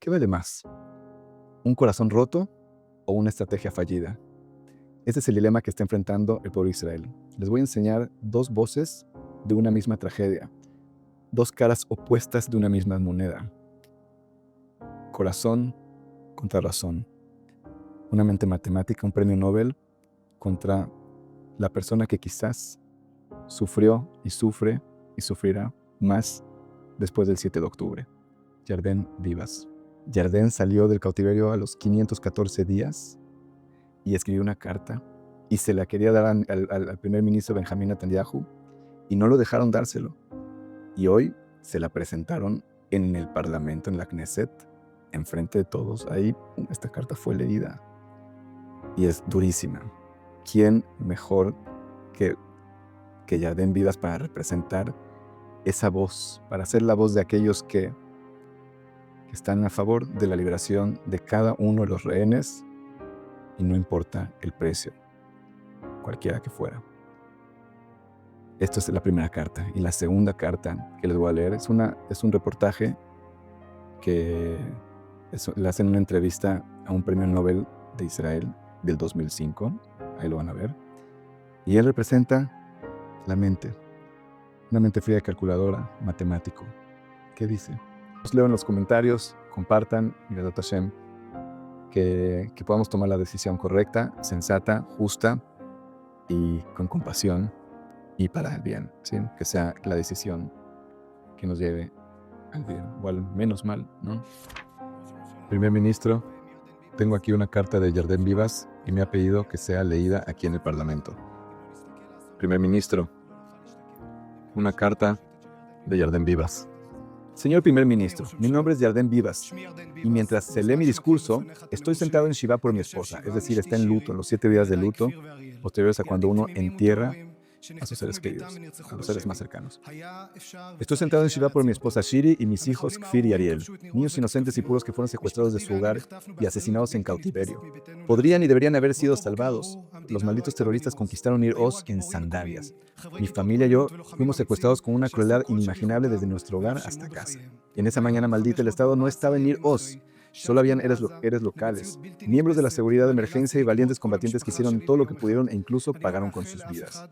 ¿Qué vale más? ¿Un corazón roto o una estrategia fallida? Este es el dilema que está enfrentando el pueblo de Israel. Les voy a enseñar dos voces de una misma tragedia, dos caras opuestas de una misma moneda. Corazón contra razón. Una mente matemática, un premio Nobel, contra la persona que quizás sufrió y sufre y sufrirá más después del 7 de octubre. Yarden Vivas. Yarden salió del cautiverio a los 514 días y escribió una carta y se la quería dar al primer ministro Benjamín Netanyahu y no lo dejaron dárselo. Y hoy se la presentaron en el Parlamento, en la Knesset, enfrente de todos. Ahí esta carta fue leída y es durísima. ¿Quién mejor que Yarden Vivas para representar esa voz, para ser la voz de aquellos que están a favor de la liberación de cada uno de los rehenes y no importa el precio, cualquiera que fuera? Esta es la primera carta. Y la segunda carta que les voy a leer es un reportaje que le hacen una entrevista a un premio Nobel de Israel del 2005. Ahí lo van a ver. Y él representa la mente, una mente fría, calculadora, matemático. ¿Qué dice? Los leo en los comentarios, compartan, Mirat Hashem, que podamos tomar la decisión correcta, sensata, justa y con compasión y para el bien, ¿sí? Que sea la decisión que nos lleve al bien o al menos mal, ¿no? Primer ministro, tengo aquí una carta de Yarden Vivas y me ha pedido que sea leída aquí en el Parlamento. Primer ministro, una carta de Yarden Vivas. Señor primer ministro, mi nombre es Yarden Vivas y mientras se lee mi discurso, estoy sentado en Shiva por mi esposa, es decir, está en luto, en los 7 días de luto, posteriores a cuando uno entierra a sus seres queridos, a los seres más cercanos. Estoy sentado en Shiva por mi esposa Shiri y mis hijos Kfir y Ariel, niños inocentes y puros que fueron secuestrados de su hogar y asesinados en cautiverio. Podrían y deberían haber sido salvados. Los malditos terroristas conquistaron Ir Oz en sandalias. Mi familia y yo fuimos secuestrados con una crueldad inimaginable desde nuestro hogar hasta casa. Y en esa mañana maldita el Estado no estaba en Ir Oz. Solo habían eres locales, miembros de la seguridad de emergencia y valientes combatientes que hicieron todo lo que pudieron e incluso pagaron con sus vidas.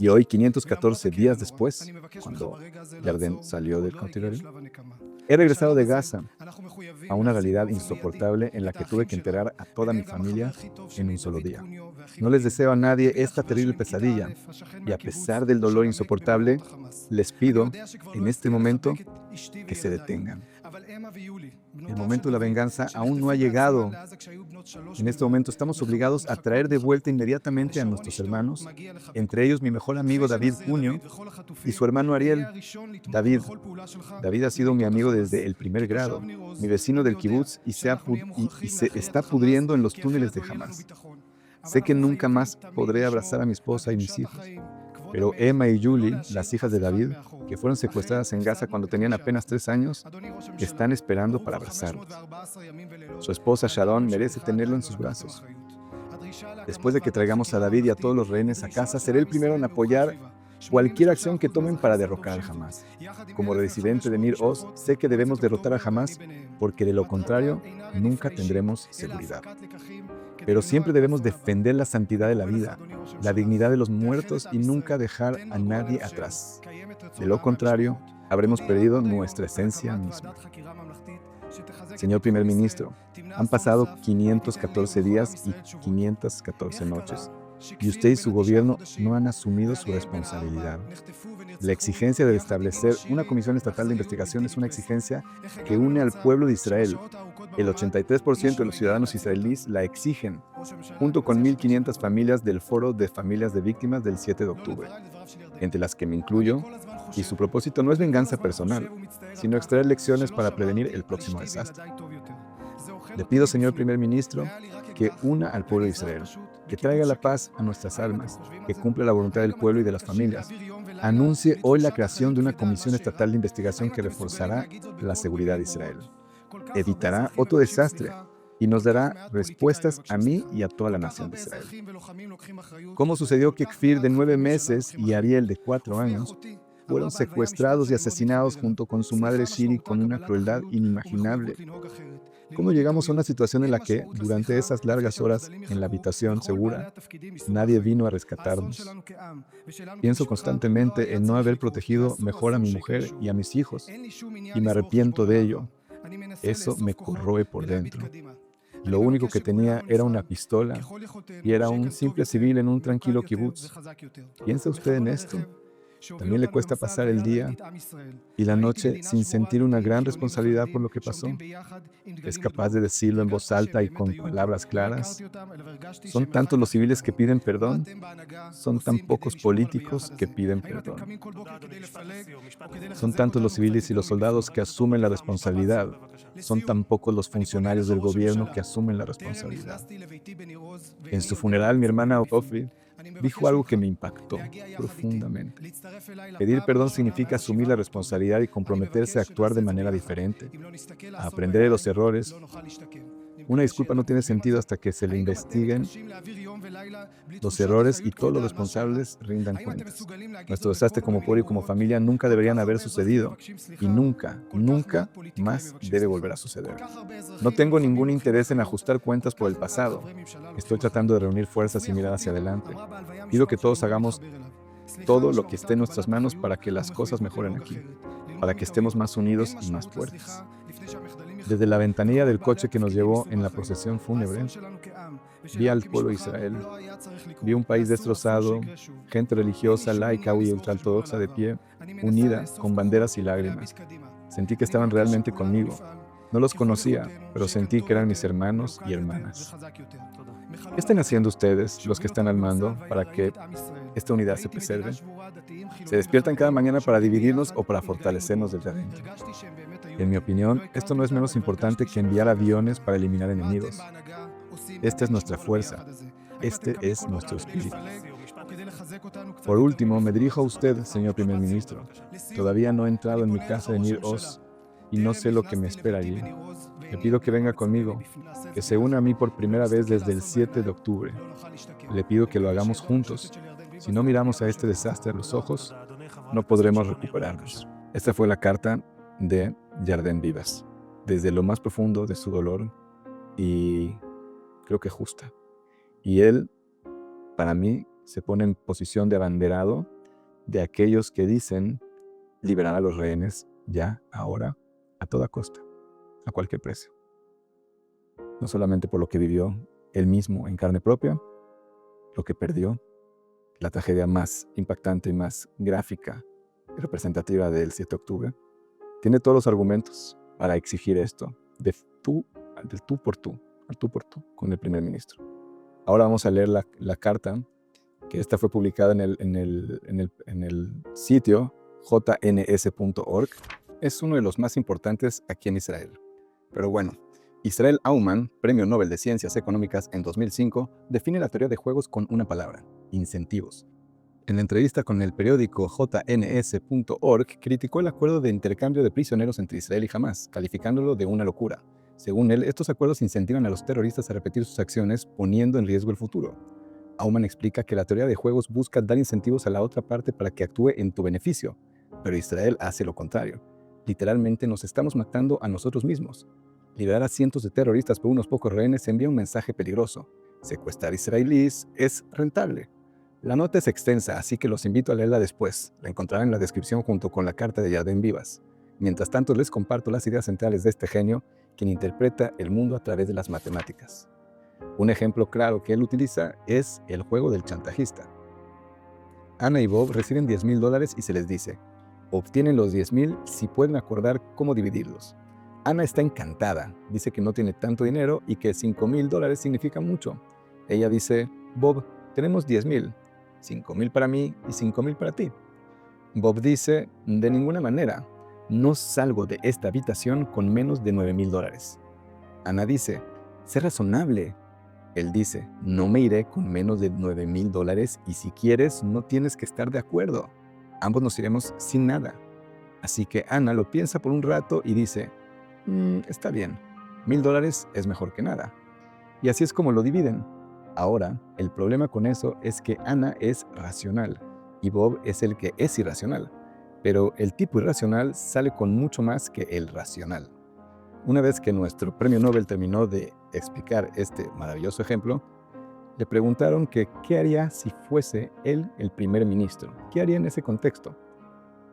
Y hoy, 514 días después, cuando Yarden salió del cautiverio, he regresado de Gaza a una realidad insoportable en la que tuve que enterrar a toda mi familia en un solo día. No les deseo a nadie esta terrible pesadilla y a pesar del dolor insoportable, les pido en este momento que se detengan. El momento de la venganza aún no ha llegado. En este momento estamos obligados a traer de vuelta inmediatamente a nuestros hermanos, entre ellos mi mejor amigo David Puño y su hermano Ariel. David ha sido mi amigo desde el primer grado, mi vecino del kibutz y se está pudriendo en los túneles de Hamas. Sé que nunca más podré abrazar a mi esposa y mis hijos, pero Emma y Julie, las hijas de David, que fueron secuestradas en Gaza cuando tenían apenas 3 años, están esperando para abrazarlos. Su esposa Sharon merece tenerlo en sus brazos. Después de que traigamos a David y a todos los rehenes a casa, seré el primero en apoyar cualquier acción que tomen para derrocar al Hamas. Como residente de Nir Oz, sé que debemos derrotar a Hamas porque de lo contrario nunca tendremos seguridad. Pero siempre debemos defender la santidad de la vida, la dignidad de los muertos y nunca dejar a nadie atrás. De lo contrario, habremos perdido nuestra esencia misma. Señor primer ministro, han pasado 514 días y 514 noches, y usted y su gobierno no han asumido su responsabilidad. La exigencia de establecer una comisión estatal de investigación es una exigencia que une al pueblo de Israel. El 83% de los ciudadanos israelíes la exigen, junto con 1.500 familias del Foro de Familias de Víctimas del 7 de octubre, entre las que me incluyo, y su propósito no es venganza personal, sino extraer lecciones para prevenir el próximo desastre. Le pido, señor primer ministro, que una al pueblo de Israel, que traiga la paz a nuestras almas, que cumpla la voluntad del pueblo y de las familias. Anuncie hoy la creación de una comisión estatal de investigación que reforzará la seguridad de Israel, evitará otro desastre y nos dará respuestas a mí y a toda la nación de Israel. ¿Cómo sucedió que Kfir, de 9 meses, y Ariel, de 4 años, fueron secuestrados y asesinados junto con su madre Shiri con una crueldad inimaginable. ¿Cómo llegamos a una situación en la que, durante esas largas horas en la habitación segura, nadie vino a rescatarnos? Pienso constantemente en no haber protegido mejor a mi mujer y a mis hijos, y me arrepiento de ello. Eso me corroe por dentro. Lo único que tenía era una pistola y era un simple civil en un tranquilo kibutz. ¿Piensa usted en esto? ¿También le cuesta pasar el día y la noche sin sentir una gran responsabilidad por lo que pasó? ¿Es capaz de decirlo en voz alta y con palabras claras? ¿Son tantos los civiles que piden perdón? ¿Son tan pocos políticos que piden perdón? Son tantos los civiles y los soldados que asumen la responsabilidad. Son tan pocos los funcionarios del gobierno que asumen la responsabilidad. En su funeral, mi hermana Ofri dijo algo que me impactó profundamente. Pedir perdón significa asumir la responsabilidad y comprometerse a actuar de manera diferente, a aprender de los errores. Una disculpa no tiene sentido hasta que se le investiguen los errores y todos los responsables rindan cuentas. Nuestro desastre como pueblo y como familia nunca deberían haber sucedido y nunca, nunca más debe volver a suceder. No tengo ningún interés en ajustar cuentas por el pasado. Estoy tratando de reunir fuerzas y mirar hacia adelante. Pido que todos hagamos todo lo que esté en nuestras manos para que las cosas mejoren aquí, para que estemos más unidos y más fuertes. Desde la ventanilla del coche que nos llevó en la procesión fúnebre, vi al pueblo de Israel, vi un país destrozado, gente religiosa, laica y ultraortodoxa de pie, unida, con banderas y lágrimas. Sentí que estaban realmente conmigo. No los conocía, pero sentí que eran mis hermanos y hermanas. ¿Qué están haciendo ustedes, los que están al mando, para que esta unidad se preserve? ¿Se despiertan cada mañana para dividirnos o para fortalecernos desde adentro? En mi opinión, esto no es menos importante que enviar aviones para eliminar enemigos. Esta es nuestra fuerza. Este es nuestro espíritu. Por último, me dirijo a usted, señor primer ministro. Todavía no he entrado en mi casa de Nir Oz y no sé lo que me espera allí. Le pido que venga conmigo, que se una a mí por primera vez desde el 7 de octubre. Le pido que lo hagamos juntos. Si no miramos a este desastre a los ojos, no podremos recuperarnos. Esta fue la carta de Yarden Vivas, desde lo más profundo de su dolor y creo que justa. Y él, para mí, se pone en posición de abanderado de aquellos que dicen liberar a los rehenes ya, ahora, a toda costa, a cualquier precio. No solamente por lo que vivió él mismo en carne propia, lo que perdió, la tragedia más impactante y más gráfica y representativa del 7 de octubre, tiene todos los argumentos para exigir esto, del tú por tú, al tú por tú, con el primer ministro. Ahora vamos a leer la carta, que esta fue publicada en el sitio jns.org. Es uno de los más importantes aquí en Israel. Pero bueno, Israel Aumann, Premio Nobel de Ciencias Económicas en 2005, define la teoría de juegos con una palabra: incentivos. En la entrevista con el periódico jns.org, criticó el acuerdo de intercambio de prisioneros entre Israel y Hamás, calificándolo de una locura. Según él, estos acuerdos incentivan a los terroristas a repetir sus acciones, poniendo en riesgo el futuro. Aumann explica que la teoría de juegos busca dar incentivos a la otra parte para que actúe en tu beneficio, pero Israel hace lo contrario. Literalmente nos estamos matando a nosotros mismos. Liberar a cientos de terroristas por unos pocos rehenes envía un mensaje peligroso. Secuestrar israelíes es rentable. La nota es extensa, así que los invito a leerla después. La encontrarán en la descripción junto con la carta de Yarden Vivas. Mientras tanto, les comparto las ideas centrales de este genio, quien interpreta el mundo a través de las matemáticas. Un ejemplo claro que él utiliza es el juego del chantajista. Ana y Bob reciben $10,000 y se les dice: obtienen los 10,000 si pueden acordar cómo dividirlos. Ana está encantada, dice que no tiene tanto dinero y que $5,000 significa mucho. Ella dice: Bob, tenemos 10,000, 5,000 para mí y 5,000 para ti. Bob dice: de ninguna manera, no salgo de esta habitación con menos de $9,000. Ana dice: sé razonable. Él dice: no me iré con menos de $9,000 y si quieres no tienes que estar de acuerdo. Ambos nos iremos sin nada. Así que Ana lo piensa por un rato y dice: está bien, $1,000 es mejor que nada. Y así es como lo dividen. Ahora, el problema con eso es que Ana es racional y Bob es el que es irracional. Pero el tipo irracional sale con mucho más que el racional. Una vez que nuestro premio Nobel terminó de explicar este maravilloso ejemplo, le preguntaron que qué haría si fuese él el primer ministro. ¿Qué haría en ese contexto?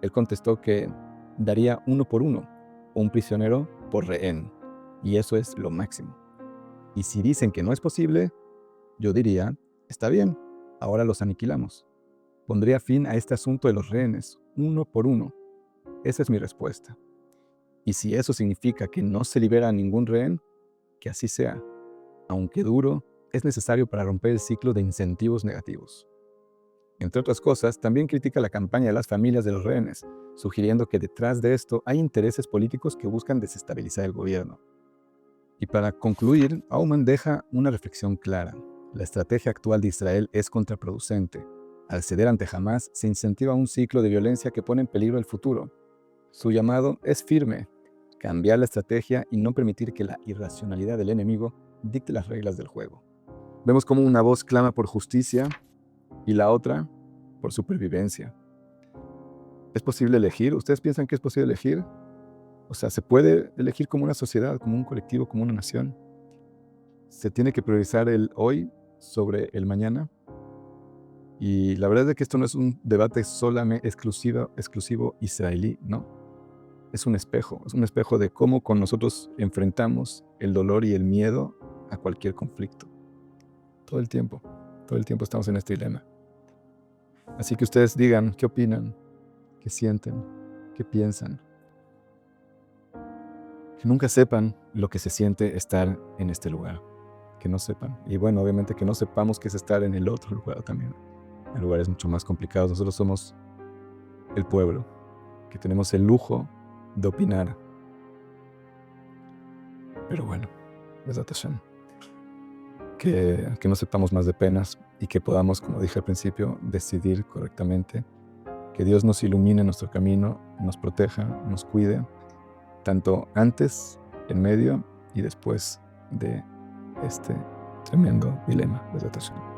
Él contestó que daría uno por uno, o un prisionero por rehén, y eso es lo máximo. Y si dicen que no es posible, yo diría, está bien, ahora los aniquilamos. Pondría fin a este asunto de los rehenes, uno por uno. Esa es mi respuesta. Y si eso significa que no se libera a ningún rehén, que así sea. Aunque duro, es necesario para romper el ciclo de incentivos negativos. Entre otras cosas, también critica la campaña de las familias de los rehenes, sugiriendo que detrás de esto hay intereses políticos que buscan desestabilizar el gobierno. Y para concluir, Aumann deja una reflexión clara. La estrategia actual de Israel es contraproducente. Al ceder ante Hamás, se incentiva un ciclo de violencia que pone en peligro el futuro. Su llamado es firme: cambiar la estrategia y no permitir que la irracionalidad del enemigo dicte las reglas del juego. Vemos cómo una voz clama por justicia y la otra por supervivencia. ¿Es posible elegir? ¿Ustedes piensan que es posible elegir? O sea, ¿se puede elegir como una sociedad, como un colectivo, como una nación? ¿Se tiene que priorizar el hoy sobre el mañana? Y la verdad es que esto no es un debate solamente exclusivo israelí, ¿no? Es un espejo de cómo con nosotros enfrentamos el dolor y el miedo a cualquier conflicto. Todo el tiempo estamos en este dilema. Así que ustedes digan, ¿qué opinan? ¿Qué sienten? ¿Qué piensan? Que nunca sepan lo que se siente estar en este lugar. Que no sepan. Y bueno, obviamente que no sepamos qué es estar en el otro lugar también. En lugares mucho más complicados. Nosotros somos el pueblo, que tenemos el lujo de opinar. Pero bueno, Besat Hashem. Que no sepamos más de penas y que podamos, como dije al principio, decidir correctamente. Que Dios nos ilumine nuestro camino, nos proteja, nos cuide, tanto antes, en medio y después de este tremendo dilema. Besat Hashem.